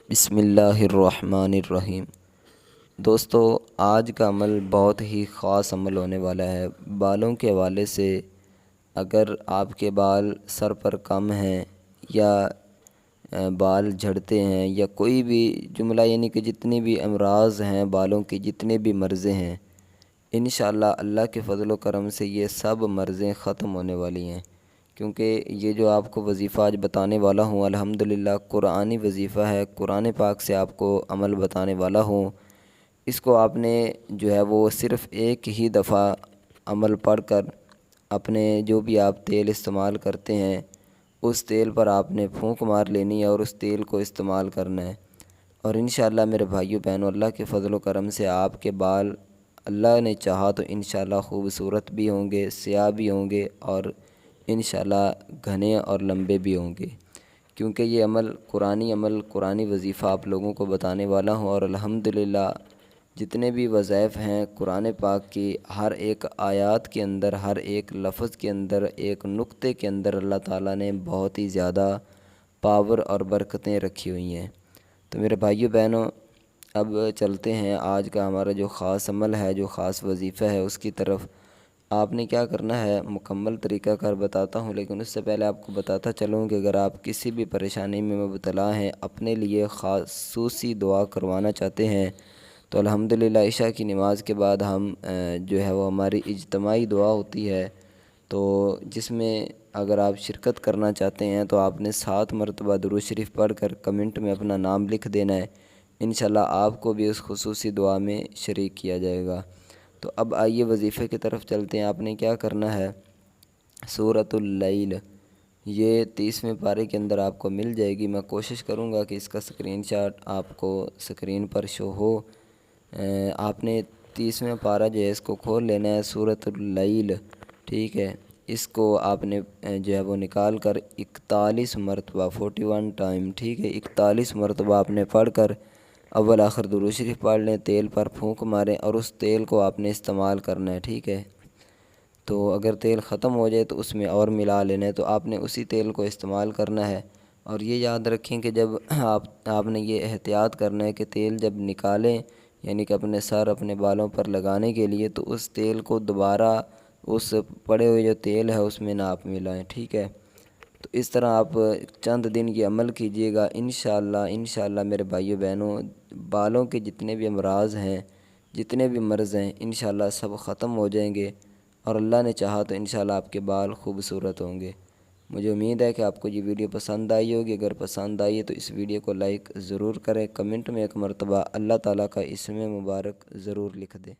بسم اللہ الرحمن الرحیم۔ دوستو، آج کا عمل بہت ہی خاص عمل ہونے والا ہے۔ بالوں کے حوالے سے اگر آپ کے بال سر پر کم ہیں یا بال جھڑتے ہیں یا کوئی بھی جملہ یعنی کہ جتنی بھی امراض ہیں بالوں کی، جتنے بھی مرضیں ہیں، انشاءاللہ اللہ کے فضل و کرم سے یہ سب مرضیں ختم ہونے والی ہیں، کیونکہ یہ جو آپ کو وظیفہ آج بتانے والا ہوں الحمدللہ قرآنی وظیفہ ہے۔ قرآن پاک سے آپ کو عمل بتانے والا ہوں۔ اس کو آپ نے جو ہے وہ صرف ایک ہی دفعہ عمل پڑھ کر اپنے جو بھی آپ تیل استعمال کرتے ہیں اس تیل پر آپ نے پھونک مار لینی ہے اور اس تیل کو استعمال کرنا ہے، اور انشاءاللہ میرے بھائیو بہنوں، اللہ کے فضل و کرم سے آپ کے بال اللہ نے چاہا تو انشاءاللہ خوبصورت بھی ہوں گے، سیاہ بھی ہوں گے، اور انشاءاللہ گھنے اور لمبے بھی ہوں گے، کیونکہ یہ قرآنی وظیفہ آپ لوگوں کو بتانے والا ہوں۔ اور الحمدللہ جتنے بھی وظائف ہیں قرآن پاک کی، ہر ایک آیات کے اندر، ہر ایک لفظ کے اندر، ایک نقطے کے اندر اللہ تعالیٰ نے بہت ہی زیادہ پاور اور برکتیں رکھی ہوئی ہیں۔ تو میرے بھائیو بہنوں، اب چلتے ہیں آج کا ہمارا جو خاص عمل ہے، جو خاص وظیفہ ہے اس کی طرف۔ آپ نے کیا کرنا ہے مکمل طریقہ کار بتاتا ہوں، لیکن اس سے پہلے آپ کو بتاتا چلوں کہ اگر آپ کسی بھی پریشانی میں مبتلا ہیں، اپنے لیے خصوصی دعا کروانا چاہتے ہیں، تو الحمدللہ عشاء کی نماز کے بعد ہم جو ہے وہ ہماری اجتماعی دعا ہوتی ہے، تو جس میں اگر آپ شرکت کرنا چاہتے ہیں تو آپ نے 7 مرتبہ درود شریف پڑھ کر کمنٹ میں اپنا نام لکھ دینا ہے، انشاءاللہ آپ کو بھی اس خصوصی دعا میں شریک کیا جائے گا۔ تو اب آئیے وظیفے کی طرف چلتے ہیں۔ آپ نے کیا کرنا ہے، سورۃ اللیل یہ 30ویں پارے کے اندر آپ کو مل جائے گی۔ میں کوشش کروں گا کہ اس کا اسکرین شاٹ آپ کو اسکرین پر شو ہو۔ آپ نے 30واں پارہ جو ہے اس کو کھول لینا ہے، سورۃ اللیل، ٹھیک ہے۔ اس کو آپ نے جو ہے وہ نکال کر 41 مرتبہ 41 ٹائم، ٹھیک ہے، 41 مرتبہ آپ نے پڑھ کر اول آخر درود شریف پڑھ لیں، تیل پر پھونک ماریں اور اس تیل کو آپ نے استعمال کرنا ہے، ٹھیک ہے۔ تو اگر تیل ختم ہو جائے تو اس میں اور ملا لینا ہے، تو آپ نے اسی تیل کو استعمال کرنا ہے۔ اور یہ یاد رکھیں کہ جب آپ نے یہ احتیاط کرنا ہے کہ تیل جب نکالیں، یعنی کہ اپنے سر اپنے بالوں پر لگانے کے لیے، تو اس تیل کو دوبارہ اس پڑے ہوئے جو تیل ہے اس میں نہ آپ ملائیں، ٹھیک ہے۔ تو اس طرح آپ چند دن یہ عمل کیجئے گا، انشاءاللہ میرے بھائیو بہنوں، بالوں کے جتنے بھی امراض ہیں، جتنے بھی مرض ہیں، انشاءاللہ سب ختم ہو جائیں گے، اور اللہ نے چاہا تو انشاءاللہ آپ کے بال خوبصورت ہوں گے۔ مجھے امید ہے کہ آپ کو یہ ویڈیو پسند آئی ہوگی۔ اگر پسند آئی ہے تو اس ویڈیو کو لائک ضرور کریں، کمنٹ میں ایک مرتبہ اللہ تعالیٰ کا اسم مبارک ضرور لکھ دیں۔